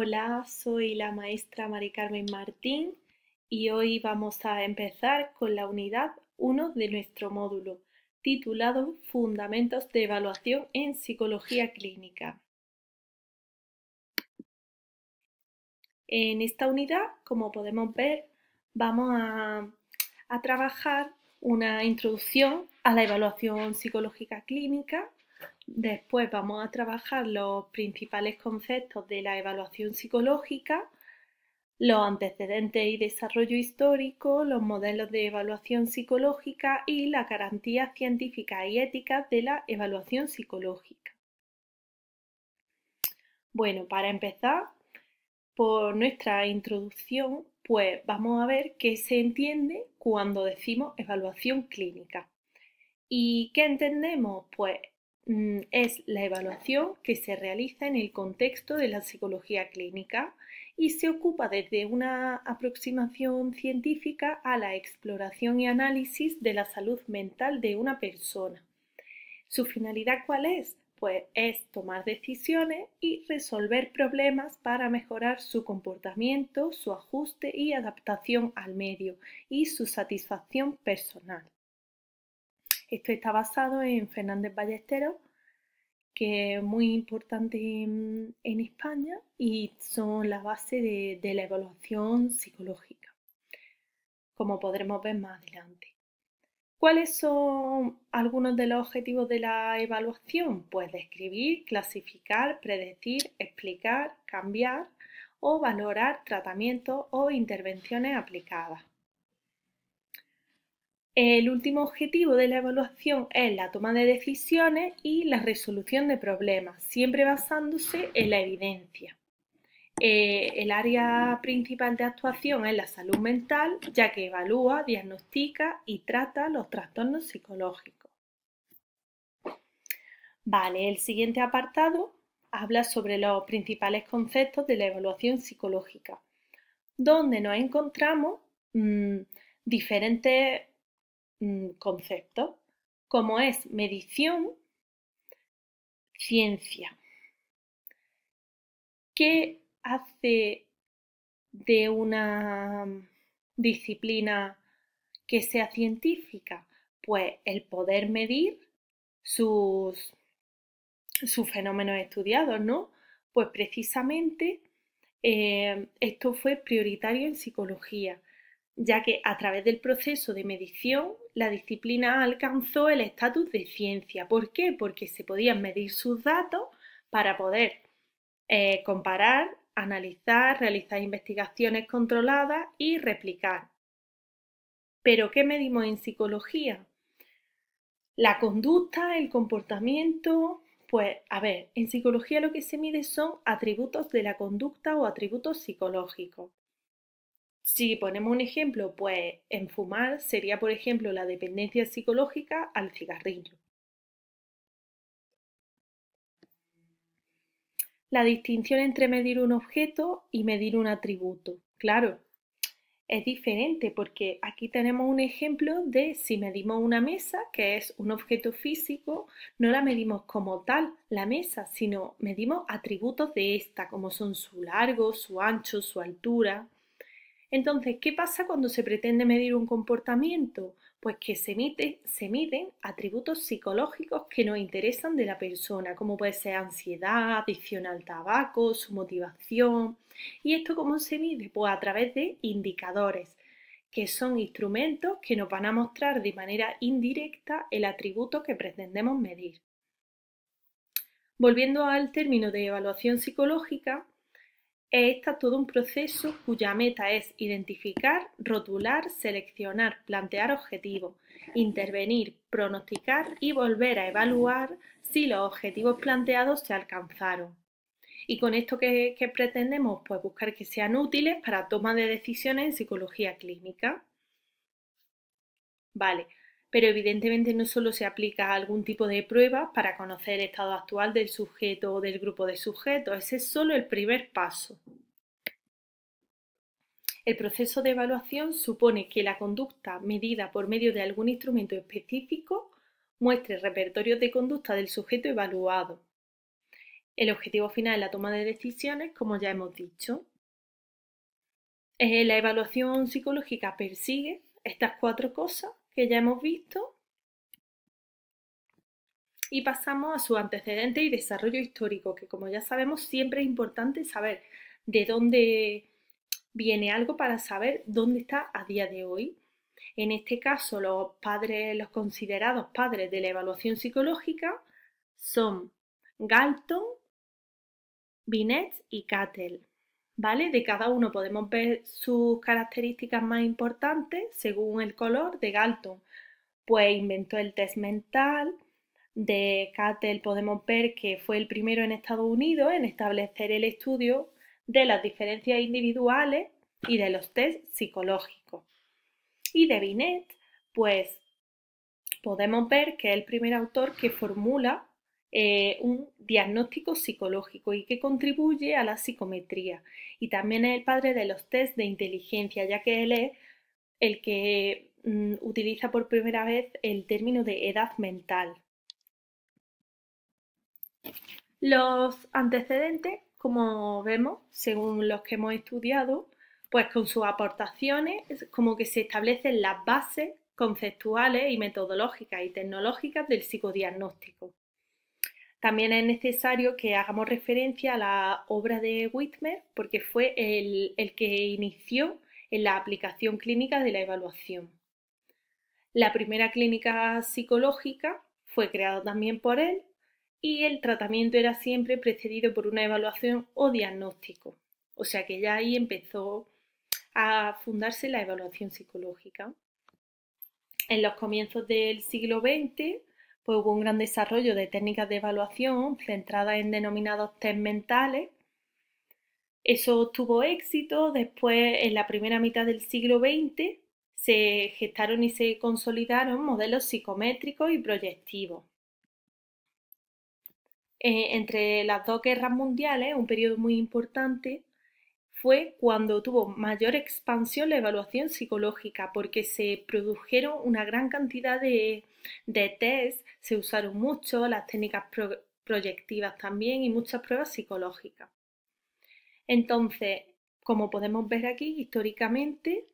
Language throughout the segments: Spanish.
Hola, soy la maestra Mari Carmen Martín y hoy vamos a empezar con la unidad 1 de nuestro módulo, titulado Fundamentos de Evaluación en Psicología Clínica. En esta unidad, como podemos ver, vamos a trabajar una introducción a la evaluación psicológica clínica. Después vamos a trabajar los principales conceptos de la evaluación psicológica, los antecedentes y desarrollo histórico, los modelos de evaluación psicológica y las garantías científicas y éticas de la evaluación psicológica. Bueno, para empezar, por nuestra introducción, pues vamos a ver qué se entiende cuando decimos evaluación clínica. ¿Y qué entendemos? Pues es la evaluación que se realiza en el contexto de la psicología clínica y se ocupa desde una aproximación científica a la exploración y análisis de la salud mental de una persona. ¿Su finalidad cuál es? Pues es tomar decisiones y resolver problemas para mejorar su comportamiento, su ajuste y adaptación al medio y su satisfacción personal. Esto está basado en Fernández Ballesteros, que es muy importante en España y son la base de la evaluación psicológica, como podremos ver más adelante. ¿Cuáles son algunos de los objetivos de la evaluación? Pues describir, clasificar, predecir, explicar, cambiar o valorar tratamientos o intervenciones aplicadas. El último objetivo de la evaluación es la toma de decisiones y la resolución de problemas, siempre basándose en la evidencia. El área principal de actuación es la salud mental, ya que evalúa, diagnostica y trata los trastornos psicológicos. Vale, el siguiente apartado habla sobre los principales conceptos de la evaluación psicológica, donde nos encontramos diferentes conceptos, como es medición, ciencia. ¿Qué hace de una disciplina que sea científica? Pues el poder medir sus fenómenos estudiados, ¿no? Pues precisamente esto fue prioritario en psicología, ya que a través del proceso de medición la disciplina alcanzó el estatus de ciencia. ¿Por qué? Porque se podían medir sus datos para poder comparar, analizar, realizar investigaciones controladas y replicar. ¿Pero qué medimos en psicología? La conducta, el comportamiento. Pues, a ver, en psicología lo que se mide son atributos de la conducta o atributos psicológicos. Si ponemos un ejemplo, pues en fumar sería, por ejemplo, la dependencia psicológica al cigarrillo. La distinción entre medir un objeto y medir un atributo. Claro, es diferente porque aquí tenemos un ejemplo de si medimos una mesa, que es un objeto físico, no la medimos como tal, la mesa, sino medimos atributos de esta, como son su largo, su ancho, su altura. Entonces, ¿qué pasa cuando se pretende medir un comportamiento? Pues que se miden atributos psicológicos que nos interesan de la persona, como puede ser ansiedad, adicción al tabaco, su motivación. ¿Y esto cómo se mide? Pues a través de indicadores, que son instrumentos que nos van a mostrar de manera indirecta el atributo que pretendemos medir. Volviendo al término de evaluación psicológica, está todo un proceso cuya meta es identificar, rotular, seleccionar, plantear objetivos, intervenir, pronosticar y volver a evaluar si los objetivos planteados se alcanzaron. ¿Y con esto qué pretendemos? Pues buscar que sean útiles para toma de decisiones en psicología clínica. Vale, pero evidentemente no solo se aplica a algún tipo de prueba para conocer el estado actual del sujeto o del grupo de sujetos, ese es solo el primer paso. El proceso de evaluación supone que la conducta medida por medio de algún instrumento específico muestre repertorios de conducta del sujeto evaluado. El objetivo final es la toma de decisiones, como ya hemos dicho. La evaluación psicológica persigue estas 4 cosas que ya hemos visto y pasamos a su antecedente y desarrollo histórico, que como ya sabemos siempre es importante saber de dónde viene algo para saber dónde está a día de hoy. En este caso, los considerados padres de la evaluación psicológica son Galton, Binet y Cattell. ¿Vale? De cada uno podemos ver sus características más importantes según el color. De Galton, pues inventó el test mental. De Cattell podemos ver que fue el primero en Estados Unidos en establecer el estudio de las diferencias individuales y de los test psicológicos. Y de Binet, pues podemos ver que es el primer autor que formula un diagnóstico psicológico y que contribuye a la psicometría. Y también es el padre de los test de inteligencia, ya que él es el que utiliza por primera vez el término de edad mental. Los antecedentes, como vemos, según los que hemos estudiado, pues con sus aportaciones como que se establecen las bases conceptuales y metodológicas y tecnológicas del psicodiagnóstico. También es necesario que hagamos referencia a la obra de Whitmer porque fue el que inició en la aplicación clínica de la evaluación. La primera clínica psicológica fue creada también por él y el tratamiento era siempre precedido por una evaluación o diagnóstico. O sea que ya ahí empezó a fundarse la evaluación psicológica. En los comienzos del siglo XX pues hubo un gran desarrollo de técnicas de evaluación centradas en denominados test mentales. Eso tuvo éxito. Después, en la primera mitad del siglo XX, se gestaron y se consolidaron modelos psicométricos y proyectivos. Entre las 2 guerras mundiales, un periodo muy importante, fue cuando tuvo mayor expansión la evaluación psicológica, porque se produjeron una gran cantidad de test, se usaron mucho, las técnicas proyectivas también y muchas pruebas psicológicas. Entonces, como podemos ver aquí, históricamente,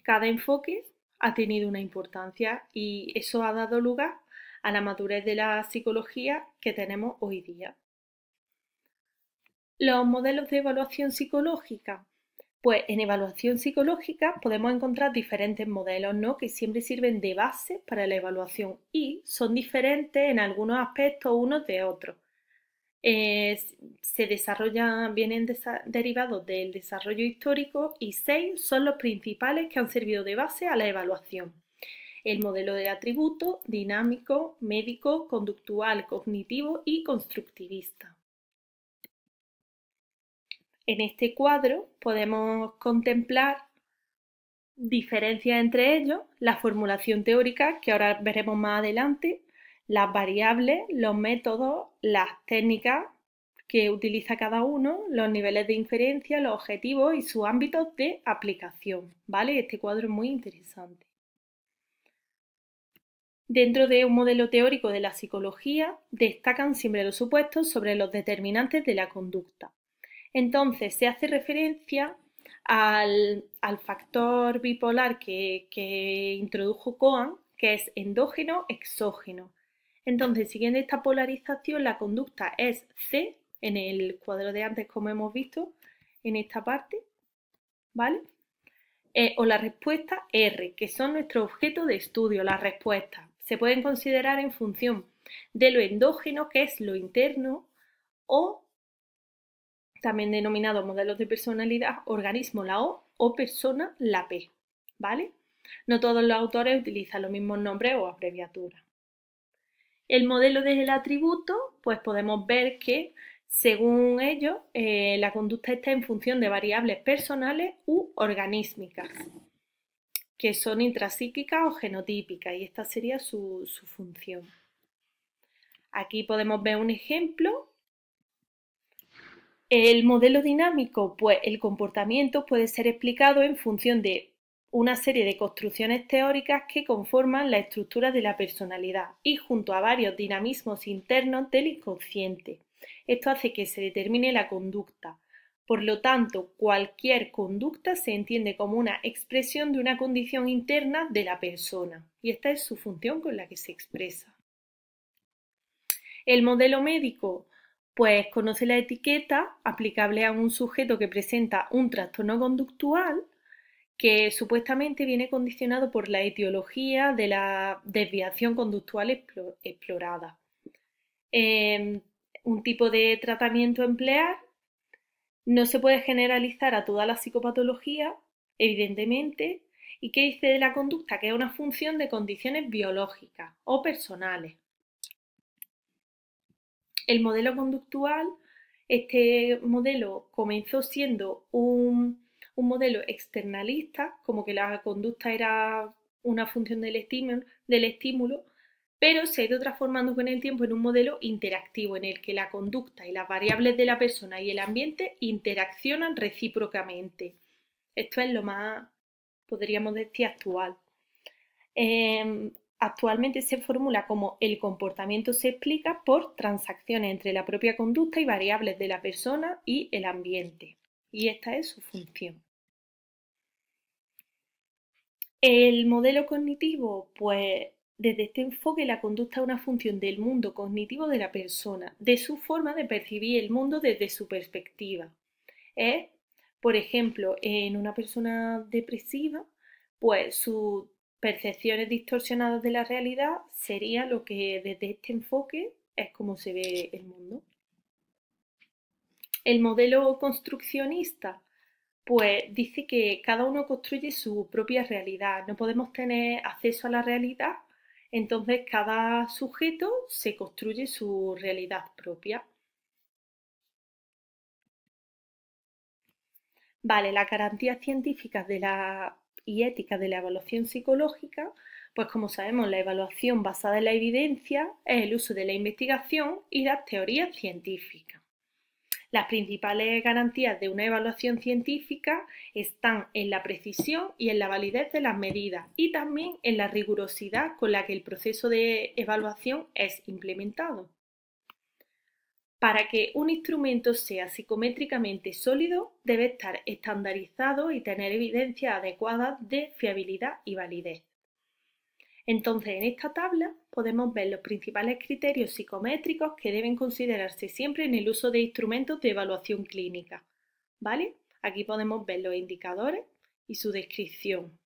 cada enfoque ha tenido una importancia y eso ha dado lugar a la madurez de la psicología que tenemos hoy día. Los modelos de evaluación psicológica. Pues en evaluación psicológica podemos encontrar diferentes modelos, ¿no? Que siempre sirven de base para la evaluación y son diferentes en algunos aspectos unos de otros. Se desarrollan, vienen derivados del desarrollo histórico y 6 son los principales que han servido de base a la evaluación. El modelo de atributo, dinámico, médico, conductual, cognitivo y constructivista. En este cuadro podemos contemplar diferencias entre ellos, la formulación teórica, que ahora veremos más adelante, las variables, los métodos, las técnicas que utiliza cada uno, los niveles de inferencia, los objetivos y sus ámbitos de aplicación, ¿vale? Este cuadro es muy interesante. Dentro de un modelo teórico de la psicología, destacan siempre los supuestos sobre los determinantes de la conducta. Entonces, se hace referencia al factor bipolar que introdujo Cohen, que es endógeno-exógeno. Entonces, siguiendo esta polarización, la conducta es C, en el cuadro de antes, como hemos visto, en esta parte, ¿vale? O la respuesta R, que son nuestros objetos de estudio, las respuestas. Se pueden considerar en función de lo endógeno, que es lo interno, o también denominado modelos de personalidad, organismo la O persona la P, ¿vale? No todos los autores utilizan los mismos nombres o abreviaturas. El modelo del atributo, pues podemos ver que según ellos la conducta está en función de variables personales u organísmicas, que son intrapsíquicas o genotípicas, y esta sería su función. Aquí podemos ver un ejemplo. El modelo dinámico, pues el comportamiento puede ser explicado en función de una serie de construcciones teóricas que conforman la estructura de la personalidad y junto a varios dinamismos internos del inconsciente. Esto hace que se determine la conducta. Por lo tanto, cualquier conducta se entiende como una expresión de una condición interna de la persona y esta es su función con la que se expresa. El modelo médico pues conoce la etiqueta aplicable a un sujeto que presenta un trastorno conductual que supuestamente viene condicionado por la etiología de la desviación conductual explorada. Un tipo de tratamiento a emplear no se puede generalizar a toda la psicopatología, evidentemente, y ¿qué dice de la conducta? Que es una función de condiciones biológicas o personales. El modelo conductual, este modelo comenzó siendo un modelo externalista, como que la conducta era una función del estímulo, pero se ha ido transformando con el tiempo en un modelo interactivo en el que la conducta y las variables de la persona y el ambiente interaccionan recíprocamente. Esto es lo más, podríamos decir, actual. Actualmente se formula como el comportamiento se explica por transacciones entre la propia conducta y variables de la persona y el ambiente. Y esta es su función. El modelo cognitivo, pues desde este enfoque la conducta es una función del mundo cognitivo de la persona, de su forma de percibir el mundo desde su perspectiva. Por ejemplo, en una persona depresiva, pues sus percepciones distorsionadas de la realidad sería lo que desde este enfoque es como se ve el mundo. El modelo construccionista, pues dice que cada uno construye su propia realidad, no podemos tener acceso a la realidad, entonces cada sujeto se construye su realidad propia. Vale, las garantías científicas y éticas de la evaluación psicológica, pues como sabemos, la evaluación basada en la evidencia es el uso de la investigación y las teorías científicas. Las principales garantías de una evaluación científica están en la precisión y en la validez de las medidas y también en la rigurosidad con la que el proceso de evaluación es implementado. Para que un instrumento sea psicométricamente sólido, debe estar estandarizado y tener evidencias adecuadas de fiabilidad y validez. Entonces, en esta tabla podemos ver los principales criterios psicométricos que deben considerarse siempre en el uso de instrumentos de evaluación clínica. ¿Vale? Aquí podemos ver los indicadores y su descripción.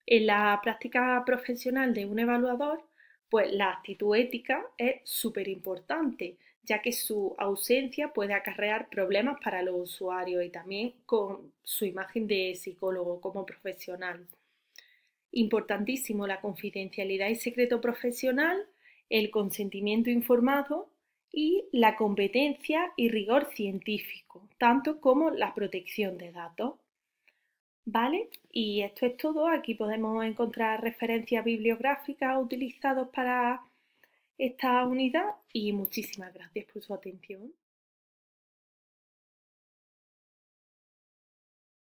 En la práctica profesional de un evaluador, pues la actitud ética es súper importante, ya que su ausencia puede acarrear problemas para los usuarios y también con su imagen de psicólogo como profesional. Importantísimo la confidencialidad y secreto profesional, el consentimiento informado y la competencia y rigor científico, tanto como la protección de datos. ¿Vale? Y esto es todo. Aquí podemos encontrar referencias bibliográficas utilizadas para esta unidad y muchísimas gracias por su atención.